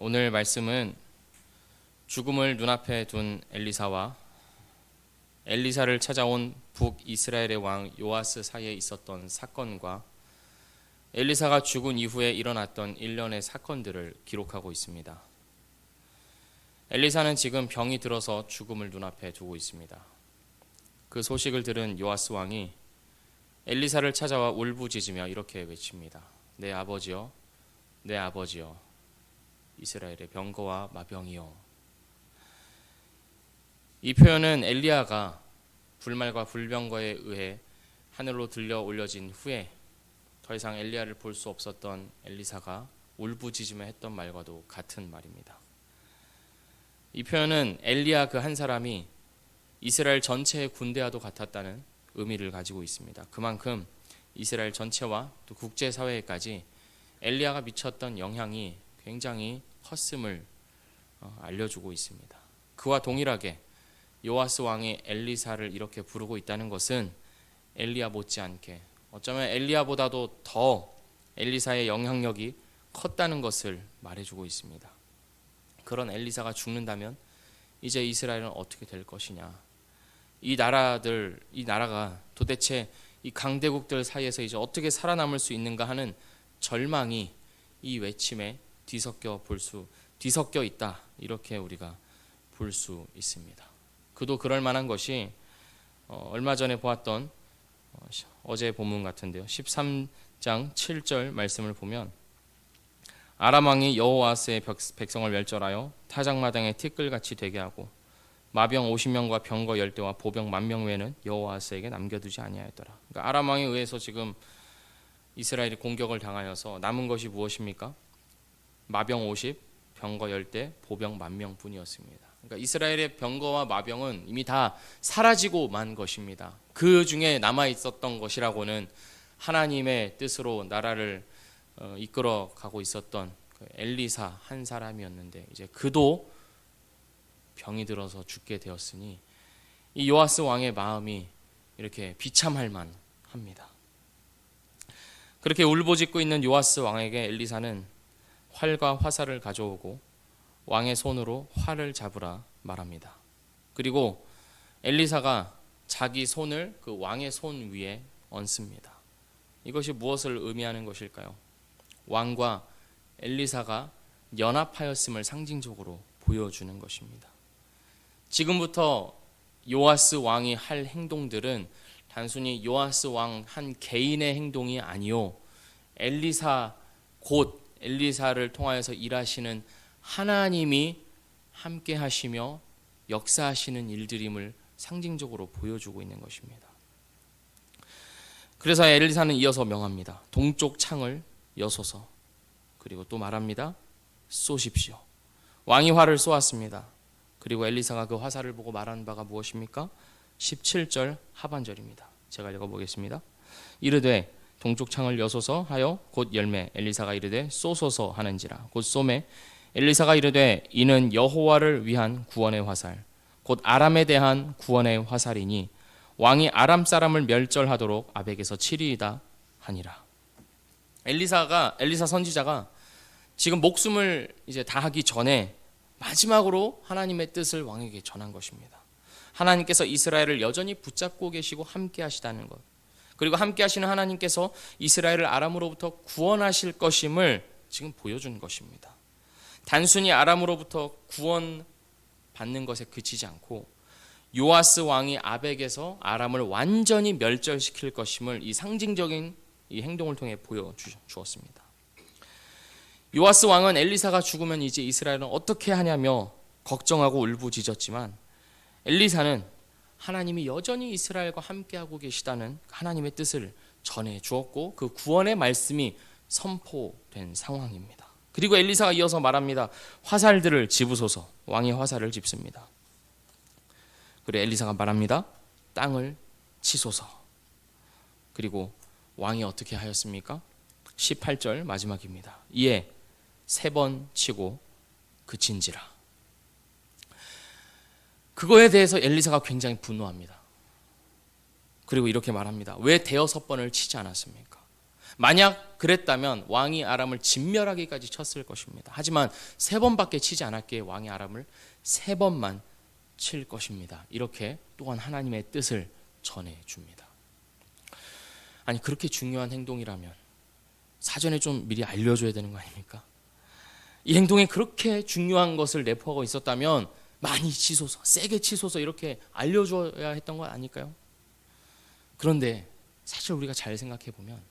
오늘 말씀은 죽음을 눈앞에 둔 엘리사와 엘리사를 찾아온 북이스라엘의 왕 요아스 사이에 있었던 사건과 엘리사가 죽은 이후에 일어났던 일련의 사건들을 기록하고 있습니다. 엘리사는 지금 병이 들어서 죽음을 눈앞에 두고 있습니다. 그 소식을 들은 요아스 왕이 엘리사를 찾아와 울부짖으며 이렇게 외칩니다. 내 아버지여, 내 아버지여, 이스라엘의 병거와 마병이여. 이 표현은 엘리야가 불말과 불병거에 의해 하늘로 들려 올려진 후에 더 이상 엘리야를 볼 수 없었던 엘리사가 울부짖으며 했던 말과도 같은 말입니다. 이 표현은 엘리야 그 한 사람이 이스라엘 전체의 군대와도 같았다는 의미를 가지고 있습니다. 그만큼 이스라엘 전체와 또 국제사회에까지 엘리야가 미쳤던 영향이 굉장히 컸음을 알려주고 있습니다. 그와 동일하게 요아스 왕이 엘리사를 이렇게 부르고 있다는 것은 엘리야 못지않게 어쩌면 엘리야보다도 더 엘리사의 영향력이 컸다는 것을 말해주고 있습니다. 그런 엘리사가 죽는다면 이제 이스라엘은 어떻게 될 것이냐? 이 나라가 도대체 이 강대국들 사이에서 이제 어떻게 살아남을 수 있는가 하는 절망이 이 외침에 뒤섞여 있다. 이렇게 우리가 볼 수 있습니다. 그도 그럴 만한 것이 얼마 전에 보았던 어제 본문 같은데요. 13장 7절 말씀을 보면 아람 왕이 여호아스의 백성을 멸절하여 타작마당에 티끌같이 되게 하고 마병 50명과 병거 10대와 보병 10,000명 외에는 여호아스에게 남겨두지 아니하였더라. 그러니까 아람 왕에 의해서 지금 이스라엘이 공격을 당하여서 남은 것이 무엇입니까? 마병 50, 병거 10대, 보병 10,000명 뿐이었습니다. 그러니까 이스라엘의 병거와 마병은 이미 다 사라지고 만 것입니다. 그 중에 남아 있었던 것이라고는 하나님의 뜻으로 나라를 이끌어 가고 있었던 엘리사 한 사람이었는데 이제 그도 병이 들어서 죽게 되었으니 이 요아스 왕의 마음이 이렇게 비참할 만합니다. 그렇게 울부짖고 있는 요아스 왕에게 엘리사는 활과 화살을 가져오고 왕의 손으로 활을 잡으라 말합니다. 그리고 엘리사가 자기 손을 그 왕의 손 위에 얹습니다. 이것이 무엇을 의미하는 것일까요? 왕과 엘리사가 연합하였음을 상징적으로 보여주는 것입니다. 지금부터 요아스 왕이 할 행동들은 단순히 요아스 왕 한 개인의 행동이 아니요 엘리사를 통하여서 일하시는 하나님이 함께 하시며 역사하시는 일들임을 상징적으로 보여주고 있는 것입니다. 그래서 엘리사는 이어서 명합니다. 동쪽 창을 여소서. 그리고 또 말합니다. 쏘십시오. 왕이 활을 쏘았습니다. 그리고 엘리사가 그 화살을 보고 말한 바가 무엇입니까? 17절 하반절입니다. 제가 읽어보겠습니다. 이르되 동쪽 창을 여소서 하여 곧 열매 엘리사가 이르되 쏘소서 하는지라 곧 쏘매 엘리사가 이르되 이는 여호와를 위한 구원의 화살 곧 아람에 대한 구원의 화살이니 왕이 아람 사람을 멸절하도록 아벡에서 치리이다 하니라. 엘리사 선지자가 지금 목숨을 이제 다하기 전에 마지막으로 하나님의 뜻을 왕에게 전한 것입니다. 하나님께서 이스라엘을 여전히 붙잡고 계시고 함께 하시다는 것, 그리고 함께 하시는 하나님께서 이스라엘을 아람으로부터 구원하실 것임을 지금 보여준 것입니다. 단순히 아람으로부터 구원받는 것에 그치지 않고 요아스 왕이 아벡에서 아람을 완전히 멸절시킬 것임을 이 상징적인 이 행동을 통해 보여주었습니다. 요아스 왕은 엘리사가 죽으면 이제 이스라엘은 어떻게 하냐며 걱정하고 울부짖었지만 엘리사는 하나님이 여전히 이스라엘과 함께하고 계시다는 하나님의 뜻을 전해 주었고 그 구원의 말씀이 선포된 상황입니다. 그리고 엘리사가 이어서 말합니다. 화살들을 집으소서. 왕이 화살을 집습니다. 그리고 엘리사가 말합니다. 땅을 치소서. 그리고 왕이 어떻게 하였습니까? 18절 마지막입니다. 이에 3번 치고 그친지라. 그거에 대해서 엘리사가 굉장히 분노합니다. 그리고 이렇게 말합니다. 왜 6번을 치지 않았습니까? 만약 그랬다면 왕이 아람을 진멸하기까지 쳤을 것입니다. 하지만 3번밖에 치지 않았기에 왕이 아람을 3번만 칠 것입니다. 이렇게 또한 하나님의 뜻을 전해줍니다. 아니, 그렇게 중요한 행동이라면 사전에 좀 미리 알려줘야 되는 거 아닙니까? 이 행동에 그렇게 중요한 것을 내포하고 있었다면 많이 치소서, 세게 치소서 이렇게 알려줘야 했던 거 아닐까요? 그런데 사실 우리가 잘 생각해 보면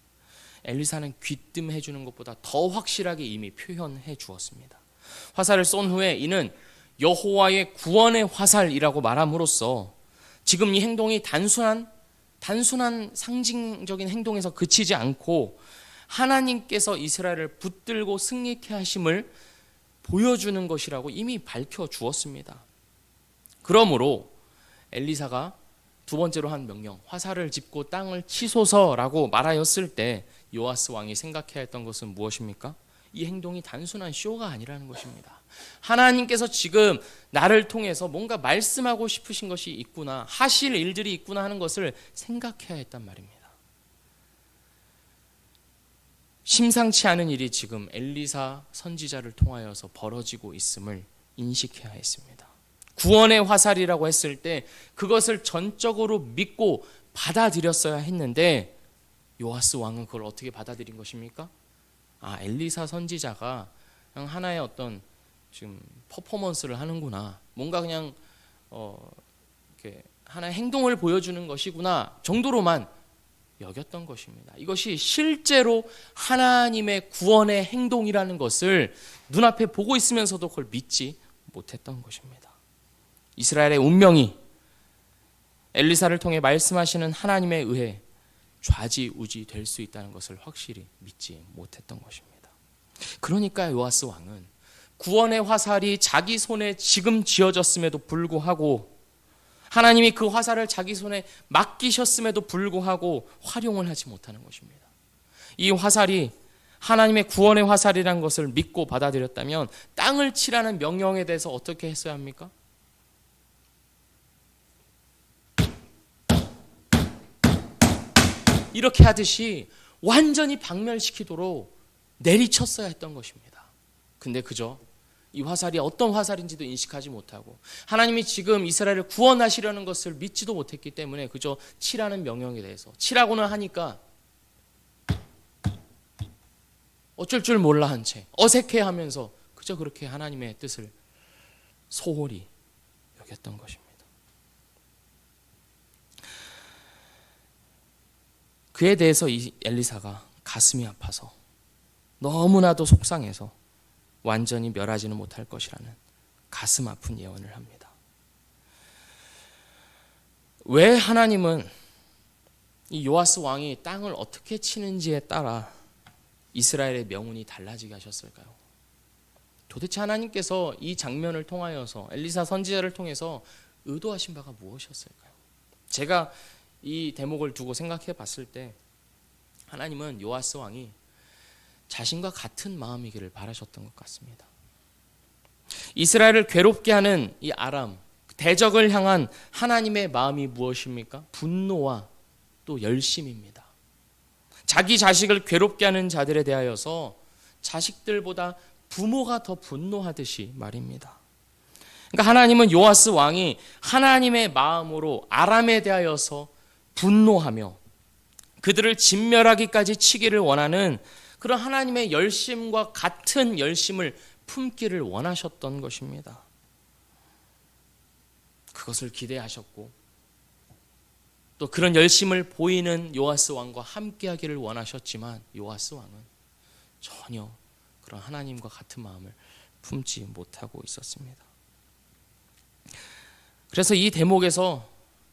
엘리사는 귀뜸해 주는 것보다 더 확실하게 이미 표현해 주었습니다. 화살을 쏜 후에 이는 여호와의 구원의 화살이라고 말함으로써 지금 이 행동이 단순한 상징적인 행동에서 그치지 않고 하나님께서 이스라엘을 붙들고 승리케 하심을 보여주는 것이라고 이미 밝혀 주었습니다. 그러므로 엘리사가 두 번째로 한 명령, 화살을 짚고 땅을 치소서라고 말하였을 때 요아스 왕이 생각해야 했던 것은 무엇입니까? 이 행동이 단순한 쇼가 아니라는 것입니다. 하나님께서 지금 나를 통해서 뭔가 말씀하고 싶으신 것이 있구나, 하실 일들이 있구나 하는 것을 생각해야 했단 말입니다. 심상치 않은 일이 지금 엘리사 선지자를 통하여서 벌어지고 있음을 인식해야 했습니다. 구원의 화살이라고 했을 때 그것을 전적으로 믿고 받아들였어야 했는데 요아스 왕은 그걸 어떻게 받아들인 것입니까? 엘리사 선지자가 그냥 하나의 어떤 지금 퍼포먼스를 하는구나, 뭔가 그냥 이렇게 하나의 행동을 보여주는 것이구나 정도로만 여겼던 것입니다. 이것이 실제로 하나님의 구원의 행동이라는 것을 눈앞에 보고 있으면서도 그걸 믿지 못했던 것입니다. 이스라엘의 운명이 엘리사를 통해 말씀하시는 하나님에 의해 좌지우지 될 수 있다는 것을 확실히 믿지 못했던 것입니다. 그러니까 요아스 왕은 구원의 화살이 자기 손에 지금 쥐어졌음에도 불구하고, 하나님이 그 화살을 자기 손에 맡기셨음에도 불구하고 활용을 하지 못하는 것입니다. 이 화살이 하나님의 구원의 화살이라는 것을 믿고 받아들였다면 땅을 치라는 명령에 대해서 어떻게 했어야 합니까? 이렇게 하듯이 완전히 박멸시키도록 내리쳤어야 했던 것입니다. 근데 그저 이 화살이 어떤 화살인지도 인식하지 못하고 하나님이 지금 이스라엘을 구원하시려는 것을 믿지도 못했기 때문에 그저 치라는 명령에 대해서 치라고는 하니까 어쩔 줄 몰라 한 채 어색해하면서 그저 그렇게 하나님의 뜻을 소홀히 여겼던 것입니다. 그에 대해서 이 엘리사가 가슴이 아파서 너무나도 속상해서 완전히 멸하지는 못할 것이라는 가슴 아픈 예언을 합니다. 왜 하나님은 이 요아스 왕이 땅을 어떻게 치는지에 따라 이스라엘의 명운이 달라지게 하셨을까요? 도대체 하나님께서 이 장면을 통하여서 엘리사 선지자를 통해서 의도하신 바가 무엇이었을까요? 제가 이 대목을 두고 생각해 봤을 때 하나님은 요아스 왕이 자신과 같은 마음이기를 바라셨던 것 같습니다. 이스라엘을 괴롭게 하는 이 아람, 대적을 향한 하나님의 마음이 무엇입니까? 분노와 또 열심입니다. 자기 자식을 괴롭게 하는 자들에 대하여서 자식들보다 부모가 더 분노하듯이 말입니다. 그러니까 하나님은 요아스 왕이 하나님의 마음으로 아람에 대하여서 분노하며 그들을 진멸하기까지 치기를 원하는 그런 하나님의 열심과 같은 열심을 품기를 원하셨던 것입니다. 그것을 기대하셨고 또 그런 열심을 보이는 요아스 왕과 함께하기를 원하셨지만 요아스 왕은 전혀 그런 하나님과 같은 마음을 품지 못하고 있었습니다. 그래서 이 대목에서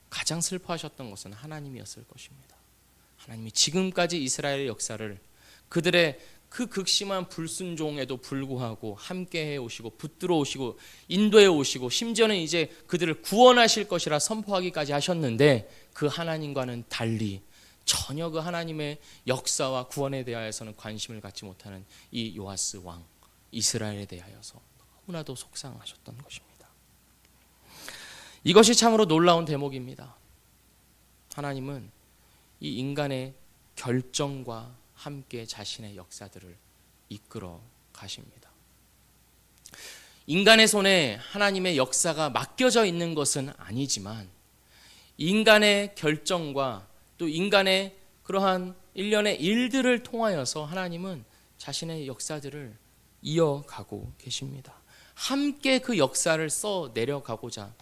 가장 슬퍼하셨던 것은 하나님이었을 것입니다. 하나님이 지금까지 이스라엘의 역사를 그들의 그 극심한 불순종에도 불구하고 함께해 오시고 붙들어 오시고 인도해 오시고 심지어는 이제 그들을 구원하실 것이라 선포하기까지 하셨는데 그 하나님과는 달리 전혀 그 하나님의 역사와 구원에 대하여서는 관심을 갖지 못하는 이 요아스 왕, 이스라엘에 대하여서 너무나도 속상하셨던 것입니다. 이것이 참으로 놀라운 대목입니다. 하나님은 이 인간의 결정과 함께 자신의 역사들을 이끌어 가십니다. 인간의 손에 하나님의 역사가 맡겨져 있는 것은 아니지만 인간의 결정과 또 인간의 그러한 일련의 일들을 통하여서 하나님은 자신의 역사들을 이어가고 계십니다. 함께 그 역사를 써 내려가고자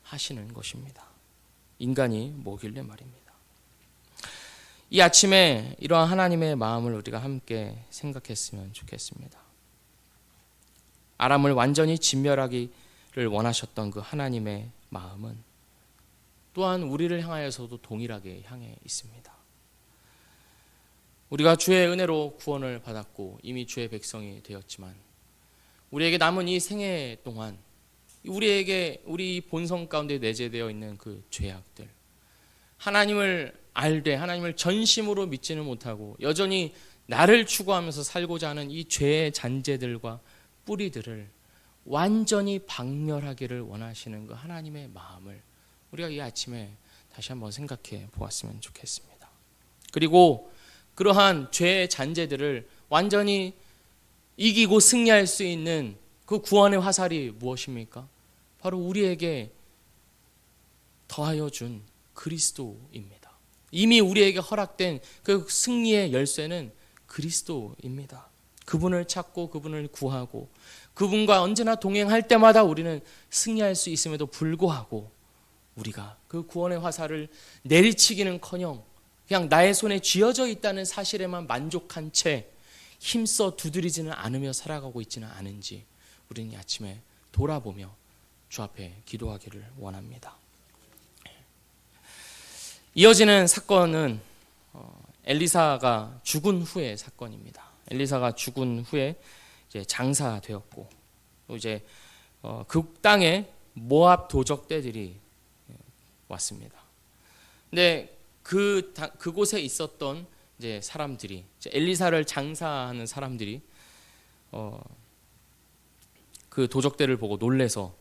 하시는 것입니다. 인간이 뭐길래 말입니다. 이 아침에 이러한 하나님의 마음을 우리가 함께 생각했으면 좋겠습니다. 아람을 완전히 진멸하기를 원하셨던 그 하나님의 마음은 또한 우리를 향하여서도 동일하게 향해 있습니다. 우리가 주의 은혜로 구원을 받았고 이미 주의 백성이 되었지만 우리에게 남은 이 생애 동안 우리 본성 가운데 내재되어 있는 그 죄악들, 하나님을 알되 하나님을 전심으로 믿지는 못하고 여전히 나를 추구하면서 살고자 하는 이 죄의 잔재들과 뿌리들을 완전히 박멸하기를 원하시는 그 하나님의 마음을 우리가 이 아침에 다시 한번 생각해 보았으면 좋겠습니다. 그리고 그러한 죄의 잔재들을 완전히 이기고 승리할 수 있는 그 구원의 화살이 무엇입니까? 바로 우리에게 더하여 준 그리스도입니다. 이미 우리에게 허락된 그 승리의 열쇠는 그리스도입니다. 그분을 찾고 그분을 구하고 그분과 언제나 동행할 때마다 우리는 승리할 수 있음에도 불구하고 우리가 그 구원의 화살을 내리치기는커녕 그냥 나의 손에 쥐어져 있다는 사실에만 만족한 채 힘써 두드리지는 않으며 살아가고 있지는 않은지 우리는 이 아침에 돌아보며 주 앞에 기도하기를 원합니다. 이어지는 사건은 엘리사가 죽은 후의 사건입니다. 엘리사가 죽은 후에 이제 장사되었고 또 이제 그 땅에 모압 도적대들이 왔습니다. 근데 그곳에 있었던 이제 사람들이 이제 엘리사를 장사하는 사람들이 그 도적대를 보고 놀래서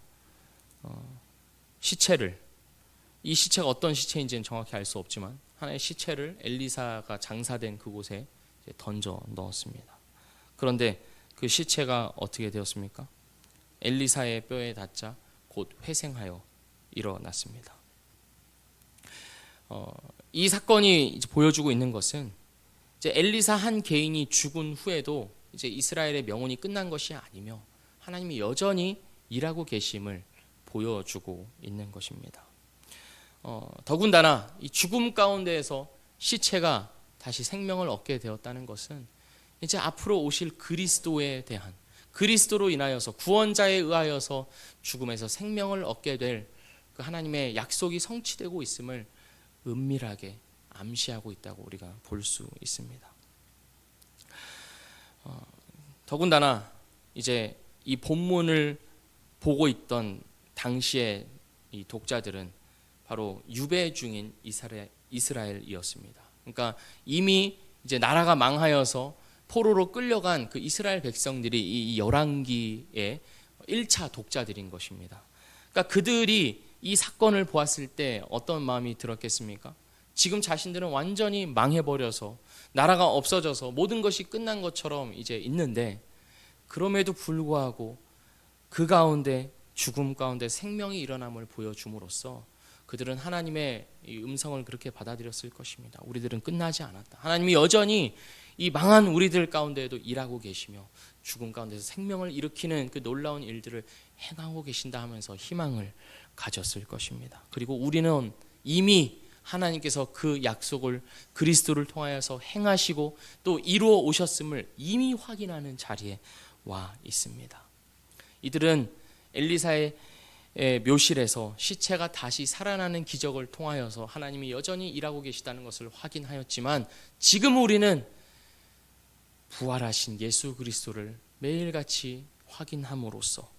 이 시체가 어떤 시체인지는 정확히 알 수 없지만 하나의 시체를 엘리사가 장사된 그곳에 던져 넣었습니다. 그런데 그 시체가 어떻게 되었습니까? 엘리사의 뼈에 닿자 곧 회생하여 일어났습니다. 이 사건이 이제 보여주고 있는 것은 이제 엘리사 한 개인이 죽은 후에도 이제 이스라엘의 명운이 끝난 것이 아니며 하나님이 여전히 일하고 계심을 보여주고 있는 것입니다. 더군다나 이 죽음 가운데에서 시체가 다시 생명을 얻게 되었다는 것은 이제 앞으로 오실 그리스도에 대한 그리스도로 인하여서 구원자에 의하여서 죽음에서 생명을 얻게 될 그 하나님의 약속이 성취되고 있음을 은밀하게 암시하고 있다고 우리가 볼 수 있습니다. 더군다나 이제 이 본문을 보고 있던 당시의 이 독자들은 바로 유배 중인 이스라엘이었습니다. 그러니까 이미 이제 나라가 망하여서 포로로 끌려간 그 이스라엘 백성들이 이 열왕기의 1차 독자들인 것입니다. 그러니까 그들이 이 사건을 보았을 때 어떤 마음이 들었겠습니까? 지금 자신들은 완전히 망해버려서 나라가 없어져서 모든 것이 끝난 것처럼 이제 있는데 그럼에도 불구하고 그 가운데 죽음 가운데 생명이 일어남을 보여줌으로써 그들은 하나님의 이 음성을 그렇게 받아들였을 것입니다. 우리들은 끝나지 않았다. 하나님이 여전히 이 망한 우리들 가운데에도 일하고 계시며 죽음 가운데서 생명을 일으키는 그 놀라운 일들을 행하고 계신다 하면서 희망을 가졌을 것입니다. 그리고 우리는 이미 하나님께서 그 약속을 그리스도를 통하여서 행하시고 또 이루어 오셨음을 이미 확인하는 자리에 와 있습니다. 이들은 엘리사의 묘실에서 시체가 다시 살아나는 기적을 통하여서 하나님이 여전히 일하고 계시다는 것을 확인하였지만 지금 우리는 부활하신 예수 그리스도를 매일같이 확인함으로써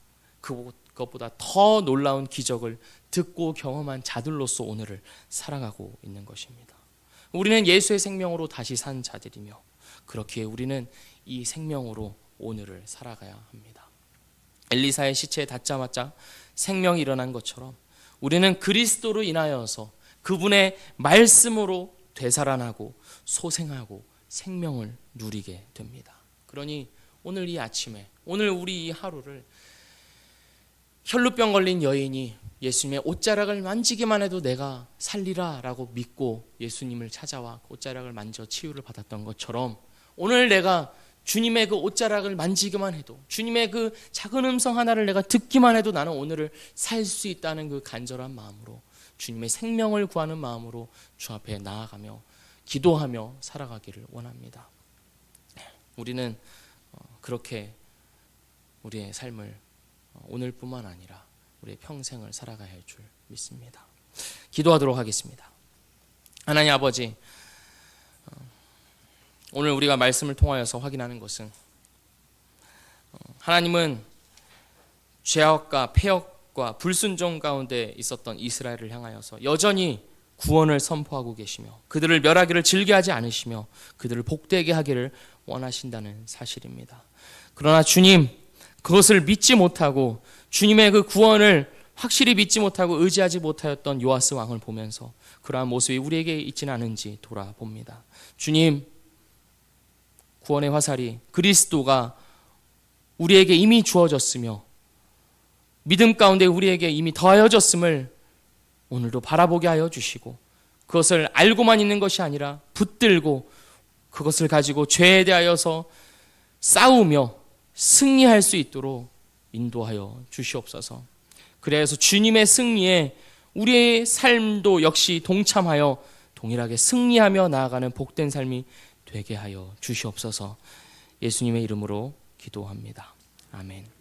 그것보다 더 놀라운 기적을 듣고 경험한 자들로서 오늘을 살아가고 있는 것입니다. 우리는 예수의 생명으로 다시 산 자들이며 그렇기에 우리는 이 생명으로 오늘을 살아가야 합니다. 엘리사의 시체에 닿자마자 생명이 일어난 것처럼 우리는 그리스도로 인하여서 그분의 말씀으로 되살아나고 소생하고 생명을 누리게 됩니다. 그러니 오늘 이 아침에, 오늘 우리 이 하루를 혈루병 걸린 여인이 예수님의 옷자락을 만지기만 해도 내가 살리라 라고 믿고 예수님을 찾아와 옷자락을 만져 치유를 받았던 것처럼, 오늘 내가 주님의 그 옷자락을 만지기만 해도, 주님의 그 작은 음성 하나를 내가 듣기만 해도 나는 오늘을 살 수 있다는 그 간절한 마음으로, 주님의 생명을 구하는 마음으로 주 앞에 나아가며 기도하며 살아가기를 원합니다. 우리는 그렇게 우리의 삶을 오늘뿐만 아니라 우리의 평생을 살아가야 할 줄 믿습니다. 기도하도록 하겠습니다. 하나님 아버지, 오늘 우리가 말씀을 통하여서 확인하는 것은, 하나님은 죄악과 패역과 불순종 가운데 있었던 이스라엘을 향하여서 여전히 구원을 선포하고 계시며 그들을 멸하기를 즐겨하지 않으시며 그들을 복되게 하기를 원하신다는 사실입니다. 그러나 주님, 그것을 믿지 못하고 주님의 그 구원을 확실히 믿지 못하고 의지하지 못하였던 요아스 왕을 보면서 그러한 모습이 우리에게 있지는 않은지 돌아봅니다. 주님, 구원의 화살이 그리스도가 우리에게 이미 주어졌으며 믿음 가운데 우리에게 이미 더하여졌음을 오늘도 바라보게 하여 주시고, 그것을 알고만 있는 것이 아니라 붙들고 그것을 가지고 죄에 대하여서 싸우며 승리할 수 있도록 인도하여 주시옵소서. 그래서 주님의 승리에 우리의 삶도 역시 동참하여 동일하게 승리하며 나아가는 복된 삶이 되게 하여 주시옵소서. 예수님의 이름으로 기도합니다. 아멘.